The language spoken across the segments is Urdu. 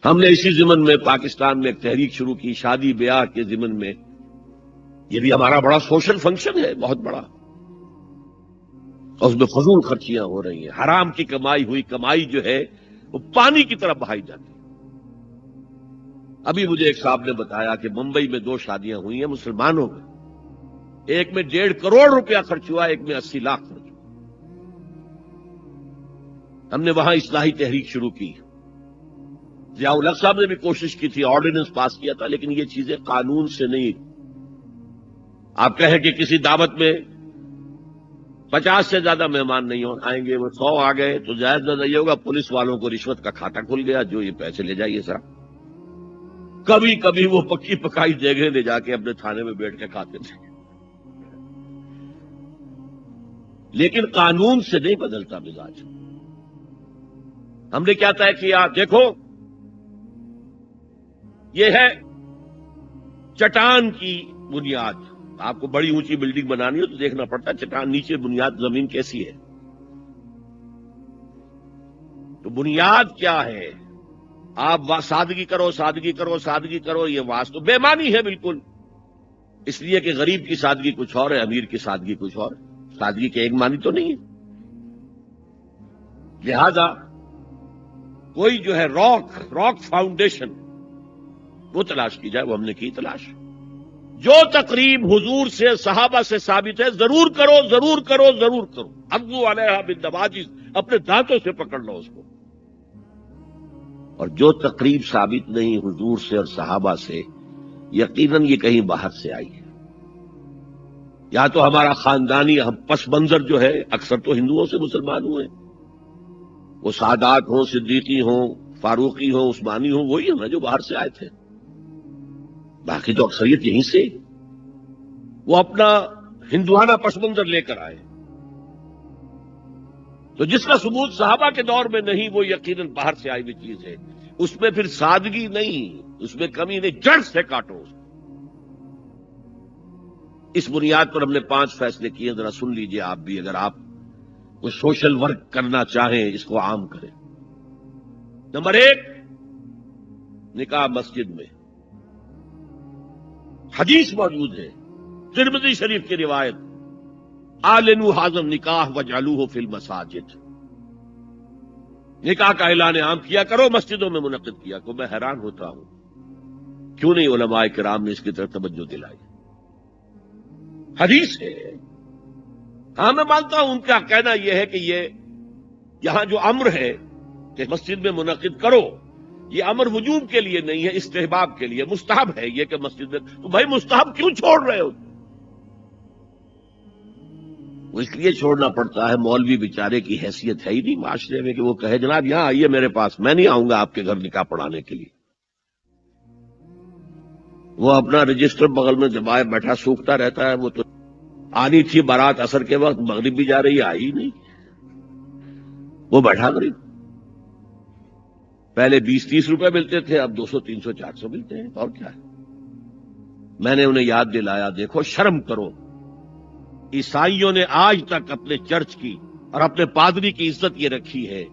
ہم نے اسی ضمن میں پاکستان میں ایک تحریک شروع کی شادی بیاہ کے ضمن میں. یہ بھی ہمارا بڑا سوشل فنکشن ہے، بہت بڑا، اور اس میں فضول خرچیاں ہو رہی ہیں. حرام کی کمائی ہوئی کمائی جو ہے وہ پانی کی طرح بہائی جاتی ہے. ابھی مجھے ایک صاحب نے بتایا کہ ممبئی میں 2 شادیاں ہوئی ہیں مسلمانوں میں، ایک میں 1.5 کروڑ روپیہ خرچ ہوا، ایک میں 80 لاکھ خرچ ہوا. ہم نے وہاں اصلاحی تحریک شروع کی. ضیاء الحق صاحب نے بھی کوشش کی تھی، آرڈیننس پاس کیا تھا، لیکن یہ چیزیں قانون سے نہیں. آپ کہیں کہ کسی دعوت میں 50 سے زیادہ مہمان نہیں آئیں گے، وہ 100 آ گئے تو جائز نہ یہ ہوگا پولیس والوں کو رشوت کا کھاتا کھل گیا، جو یہ پیسے لے جائیے سر. کبھی کبھی وہ پکی پکائی جگہ لے جا کے اپنے تھانے میں بیٹھ کے کھاتے تھے. لیکن قانون سے نہیں بدلتا مزاج. ہم نے کیا طے کیا؟ دیکھو یہ ہے چٹان کی بنیاد. آپ کو بڑی اونچی بلڈنگ بنانی ہو تو دیکھنا پڑتا ہے چٹان نیچے بنیاد زمین کیسی ہے. تو بنیاد کیا ہے؟ آپ سادگی کرو سادگی کرو سادگی کرو، یہ واسطہ بے معنی ہے بالکل. اس لیے کہ غریب کی سادگی کچھ اور ہے، امیر کی سادگی کچھ اور ہے. سادگی کے ایک معنی تو نہیں ہے. لہذا کوئی جو ہے راک فاؤنڈیشن وہ تلاش کی جائے. وہ ہم نے کی تلاش. جو تقریب حضور سے صحابہ سے ثابت ہے ضرور کرو ضرور کرو ضرور کرو. عضو علیہا بالنواجذ، اپنے دانتوں سے پکڑ لو اس کو. اور جو تقریب ثابت نہیں حضور سے اور صحابہ سے، یقیناً یہ کہیں باہر سے آئی ہے. یا تو ہمارا خاندانی پس منظر جو ہے، اکثر تو ہندوؤں سے مسلمان ہوئے، وہ سادات ہوں، صدیقی ہوں، فاروقی ہوں، عثمانی ہوں، وہی ہیں جو باہر سے آئے تھے. باقی تو اکثریت یہیں سے وہ اپنا ہندوانہ پس منظر لے کر آئے. تو جس کا ثبوت صحابہ کے دور میں نہیں، وہ یقیناً باہر سے آئی ہوئی چیز ہے. اس میں پھر سادگی نہیں، اس میں کمی نہیں، جڑ سے کاٹو. اس بنیاد پر ہم نے 5 فیصلے کیے، ذرا سن لیجئے آپ بھی. اگر آپ کوئی سوشل ورک کرنا چاہیں اس کو عام کریں. نمبر 1، نکاح مسجد میں. حدیث موجود ہے، ترمذی شریف کی روایت، اعلنوا ھذا النکاح واجعلوہ فی المساجد. نکاح کا اعلان عام کیا کرو، مسجدوں میں منعقد کیا کرو. میں حیران ہوتا ہوں کیوں نہیں علماء کرام نے اس کی طرف توجہ دلائی. حدیث ہے. ہاں میں مانتا ہوں ان کا کہنا یہ ہے کہ یہ یہاں جو امر ہے کہ مسجد میں منعقد کرو، یہ امر وجوب کے لیے نہیں ہے، استحباب کے لیے. مستحب ہے یہ کہ مسجد میں. تو بھائی مستحب کیوں چھوڑ رہے ہو؟ وہ اس لیے چھوڑنا پڑتا ہے، مولوی بیچارے کی حیثیت ہے ہی نہیں معاشرے میں کہ وہ کہے جناب یہاں آئیے میرے پاس، میں نہیں آؤں گا آپ کے گھر نکاح پڑھانے کے لیے. وہ اپنا رجسٹر بغل میں دبائے بیٹھا سوکھتا رہتا ہے. وہ تو آنی تھی بارات عصر کے وقت، مغرب بھی جا رہی ہے، آئی نہیں، وہ بیٹھا غریب. پہلے 20-30 روپے ملتے تھے، اب 200 300 400 ملتے ہیں. اور کیا ہے؟ میں نے انہیں یاد دلایا دیکھو شرم کرو. عیسائیوں نے آج تک اپنے چرچ کی اور اپنے پادری کی عزت یہ رکھی ہے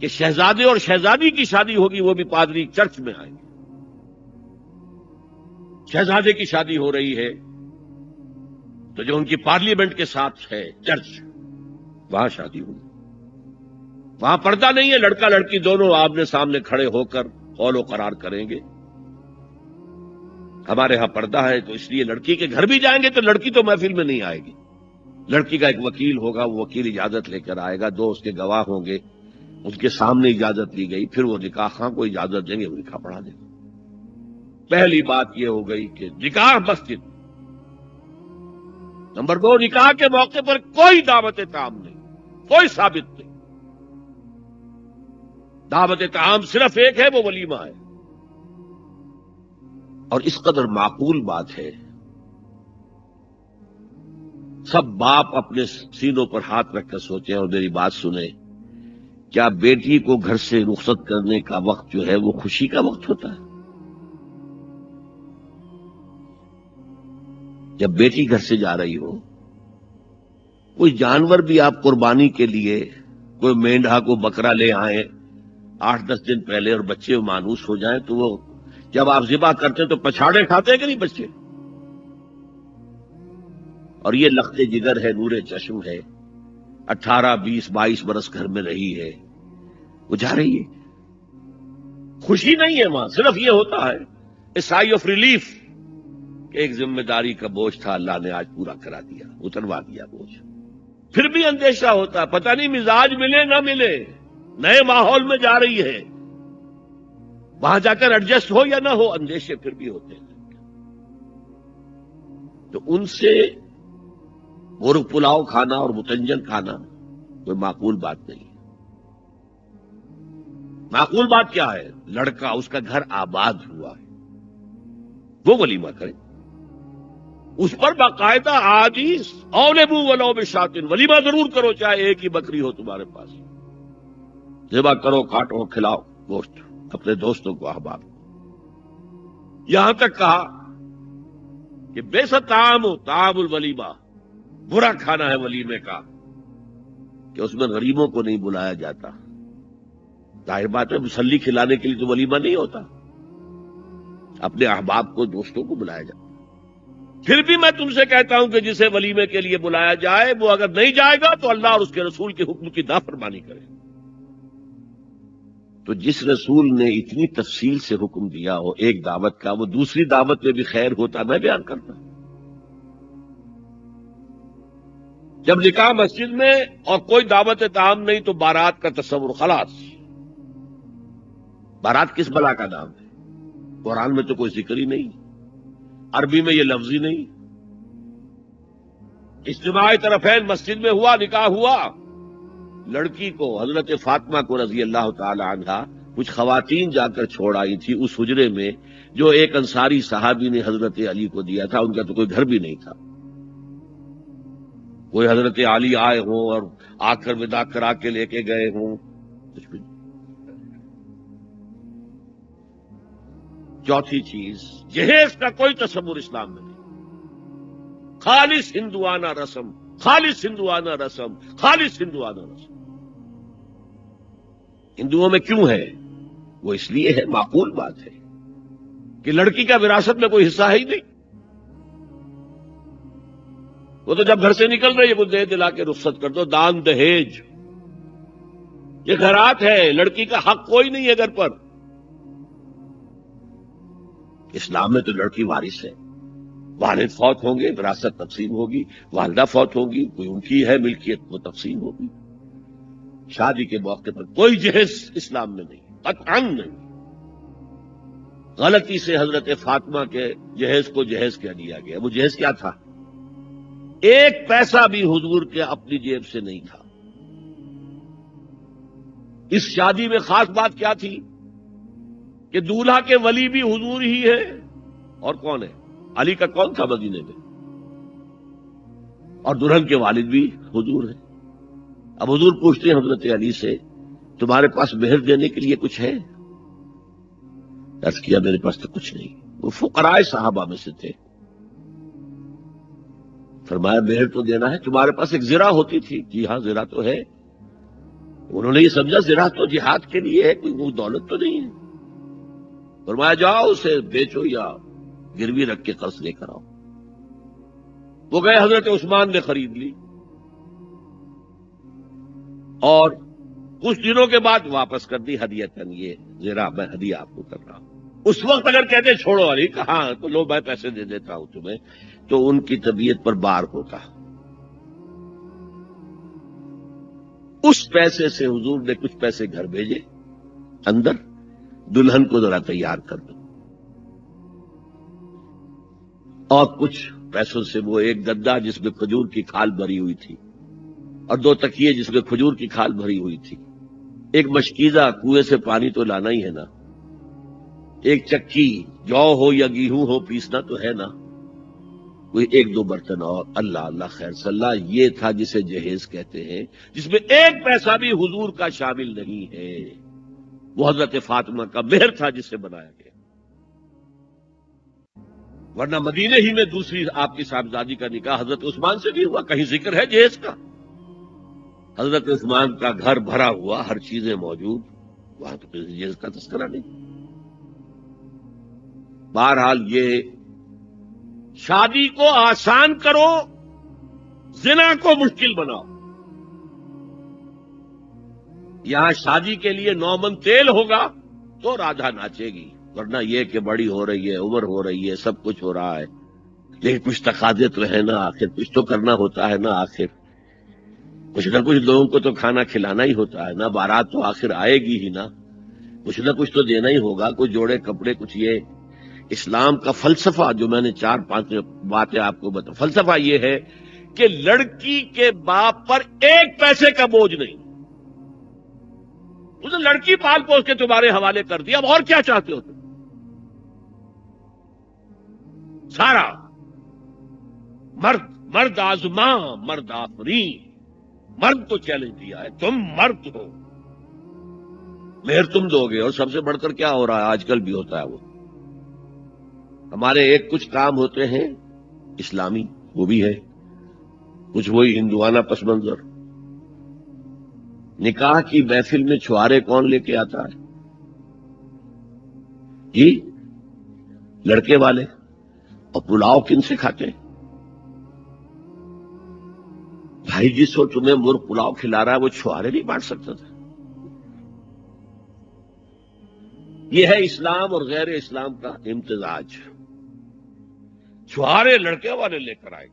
کہ شہزادے اور شہزادی کی شادی ہوگی وہ بھی پادری چرچ میں آئیں گے. شہزادے کی شادی ہو رہی ہے تو جو ان کی پارلیمنٹ کے ساتھ ہے چرچ، وہاں شادی ہوگی. وہاں پردہ نہیں ہے، لڑکا لڑکی دونوں آمنے سامنے کھڑے ہو کر قول و قرار کریں گے. ہمارے ہاں پردہ ہے تو اس لیے لڑکی کے گھر بھی جائیں گے تو لڑکی تو محفل میں نہیں آئے گی. لڑکی کا ایک وکیل ہوگا، وہ وکیل اجازت لے کر آئے گا، 2 اس کے گواہ ہوں گے، ان کے سامنے اجازت لی گئی، پھر وہ نکاح خواہ کو اجازت دیں گے، وہ نکاح پڑھا دیں گے. پہلی بات یہ ہو گئی کہ نکاح مسجد. نمبر 2، نکاح کے موقع پر کوئی دعوت طعام نہیں، کوئی ثابت نہیں. دعوت طعام صرف ایک ہے، وہ ولیمہ ہے. اور اس قدر معقول بات ہے، سب باپ اپنے سینوں پر ہاتھ رکھ کر سوچیں اور میری بات سنیں. کیا بیٹی کو گھر سے رخصت کرنے کا وقت جو ہے وہ خوشی کا وقت ہوتا ہے؟ جب بیٹی گھر سے جا رہی ہو، کوئی جانور بھی آپ قربانی کے لیے، کوئی مینڈھا کو بکرا لے آئیں 8-10 دن پہلے اور بچے مانوس ہو جائیں تو وہ جب آپ ذبح کرتے ہیں تو پچھاڑے کھاتے ہیں کہ نہیں بچے؟ اور یہ لخت جگر ہے، نور چشم ہے، 18 20 22 برس گھر میں رہی ہے، وہ جا رہی ہے، خوشی نہیں ہے وہاں، صرف یہ ہوتا ہے اے سائی آف ریلیف کہ ایک ذمہ داری کا بوجھ تھا، اللہ نے آج پورا کرا دیا، اتروا دیا بوجھ۔ پھر بھی اندیشہ ہوتا ہے، پتہ نہیں مزاج ملے نہ ملے، نئے ماحول میں جا رہی ہے، وہاں جا کر ایڈجسٹ ہو یا نہ ہو، اندیشے پھر بھی ہوتے ہیں۔ تو ان سے مرغ پلاؤ کھانا اور متنجن کھانا کوئی معقول بات نہیں ہے۔ معقول بات کیا ہے؟ لڑکا، اس کا گھر آباد ہوا ہے، وہ ولیمہ کرے، اس پر باقاعدہ حدیث اولبو ولو بشاتن، ولیمہ ضرور کرو چاہے ایک ہی بکری ہو تمہارے پاس، ذبح کرو، کاٹو، کھلاؤ گوشت اپنے دوستوں کو، احباب کو۔ یہاں تک کہا کہ بے طعام الولیمہ، برا کھانا ہے ولیمے کا کہ اس میں غریبوں کو نہیں بلایا جاتا۔ ظاہر بات ہے مسلی کھلانے کے لیے تو ولیمہ نہیں ہوتا، اپنے احباب کو، دوستوں کو بلایا جاتا۔ پھر بھی میں تم سے کہتا ہوں کہ جسے ولیمے کے لیے بلایا جائے وہ اگر نہیں جائے گا تو اللہ اور اس کے رسول کے حکم کی نافرمانی کرے۔ تو جس رسول نے اتنی تفصیل سے حکم دیا ہو ایک دعوت کا، وہ دوسری دعوت میں بھی خیر ہوتا، میں بیان کرتا۔ جب نکاح مسجد میں اور کوئی دعوت طعام نہیں تو بارات کا تصور، خلاص۔ بارات کس بلا کا نام ہے؟ قرآن میں تو کوئی ذکر ہی نہیں، عربی میں یہ لفظ ہی نہیں۔ اجتماع طرفین مسجد میں ہوا، نکاح ہوا، لڑکی کو، حضرت فاطمہ کو رضی اللہ تعالی عنہا، کچھ خواتین جا کر چھوڑ آئی تھی اس حجرے میں جو ایک انصاری صحابی نے حضرت علی کو دیا تھا، ان کا تو کوئی گھر بھی نہیں تھا۔ کوئی حضرت علی آئے ہوں اور آ کر ودا کرا کے لے کے گئے ہوں، کچھ بھی نہیں۔ چوتھی چیز، جہیز کا کوئی تصور اسلام میں نہیں، خالص ہندوانہ رسم، خالص ہندوانہ رسم، خالص ہندوانہ رسم۔ ہندوؤں میں کیوں ہے؟ وہ اس لیے ہے، معقول بات ہے کہ لڑکی کا وراثت میں کوئی حصہ ہے ہی نہیں، وہ تو جب گھر سے نکل رہی ہے وہ دے دلا کے رخصت کر دو، دان دہیج، یہ خیرات ہے، لڑکی کا حق کوئی نہیں ہے گھر پر۔ اسلام میں تو لڑکی وارث ہے، والد فوت ہوں گے وراثت تقسیم ہوگی، والدہ فوت ہوگی کوئی ان کی ہے ملکیت وہ تقسیم ہوگی۔ شادی کے موقع پر کوئی جہیز اسلام میں نہیں، قطعاً نہیں۔ غلطی سے حضرت فاطمہ کے جہیز کو جہیز کہہ دیا گیا، وہ جہیز کیا تھا؟ ایک پیسہ بھی حضور کے اپنی جیب سے نہیں تھا۔ اس شادی میں خاص بات کیا تھی کہ دولہا کے ولی بھی حضور ہی ہے، اور کون ہے؟ علی کا کون تھا مدینے میں؟ اور دلہن کے والد بھی حضور ہیں۔ اب حضور پوچھتے ہیں حضرت علی سے، تمہارے پاس مہر دینے کے لیے کچھ ہے؟ عرض کیا میرے پاس تو کچھ نہیں۔ وہ فقراء صحابہ میں سے تھے۔ فرمایا مہر تو دینا ہے، تمہارے پاس ایک زرہ ہوتی تھی؟ جی ہاں زرہ تو ہے۔ انہوں نے یہ سمجھا زرہ تو جہاد کے لیے ہے، کوئی وہ دولت تو نہیں ہے۔ فرمایا جاؤ اسے بیچو یا گروی رکھ کے قرض لے کر آؤ۔ وہ گئے، حضرت عثمان نے خرید لی اور کچھ دنوں کے بعد واپس کر دی ہدیتاً، یہ زرہ میں ہدیہ آپ کو کر رہا ہوں۔ اس وقت اگر کہتے چھوڑو علی، کہاں تو لو میں پیسے دے دیتا ہوں تمہیں، تو ان کی طبیعت پر بار ہوتا۔ اس پیسے سے حضور نے کچھ پیسے گھر بھیجے اندر، دلہن کو ذرا تیار کر دو، اور کچھ پیسوں سے وہ ایک گدا جس میں کھجور کی کھال بھری ہوئی تھی اور 2 تکیے جس میں کھجور کی کھال بھری ہوئی تھی، ایک مشکیزہ، کنویں سے پانی تو لانا ہی ہے نا، ایک چکی، جو ہو یا گیہوں ہو پیسنا تو ہے نا، کوئی 1-2 برتن، اور اللہ اللہ خیر صلی اللہ، یہ تھا جسے جہیز کہتے ہیں، جس میں ایک پیسہ بھی حضور کا شامل نہیں ہے۔ وہ حضرت فاطمہ کا مہر تھا جسے بنایا گیا، ورنہ مدینے ہی میں دوسری آپ کی صاحبزادی کا نکاح حضرت عثمان سے بھی ہوا، کہیں ذکر ہے جہیز کا؟ حضرت عثمان کا گھر بھرا ہوا، ہر چیزیں موجود، وہاں تو کسی چیز کا تذکرہ نہیں. بہرحال یہ شادی کو آسان کرو، زنا کو مشکل بناؤ. یہاں شادی کے لیے 9 من تیل ہوگا تو رادھا ناچے گی، ورنہ یہ کہ بڑی ہو رہی ہے، عمر ہو رہی ہے، سب کچھ ہو رہا ہے، لیکن کچھ تقاضے تو ہے نا، آخر کچھ تو کرنا ہوتا ہے نا. آخر کچھ نہ کچھ لوگوں کو تو کھانا کھلانا ہی ہوتا ہے نا. بارات تو آخر آئے گی ہی نا، کچھ نہ کچھ تو دینا ہی ہوگا. کچھ جوڑے کپڑے، کچھ یہ. اسلام کا فلسفہ جو میں نے 4-5 باتیں آپ کو بتا، فلسفہ یہ ہے کہ لڑکی کے باپ پر 1 پیسے کا بوجھ نہیں. اس نے لڑکی پال پوس کے تمہارے حوالے کر دیا، اب اور کیا چاہتے ہو تم؟ سارا مرد آزماں، مرد آفرین. مرد کو چیلنج دیا ہے، تم مرد ہو، مہر تم دو گے. اور سب سے بڑھ کر کیا ہو رہا ہے آج کل بھی ہوتا ہے، وہ ہمارے ایک کچھ کام ہوتے ہیں اسلامی، وہ بھی ہے کچھ وہی ہندوانہ پس منظر. نکاح کی محفل میں چھوارے کون لے کے آتا ہے؟ جی لڑکے والے. اور پلاؤ کن سے کھاتے ہیں؟ بھائی جس کو تمہیں مرغ پلاؤ کھلا رہا ہے وہ چھوارے نہیں بانٹ سکتا تھا؟ یہ ہے اسلام اور غیر اسلام کا امتزاج. چھوارے لڑکے والے لے کر آئے.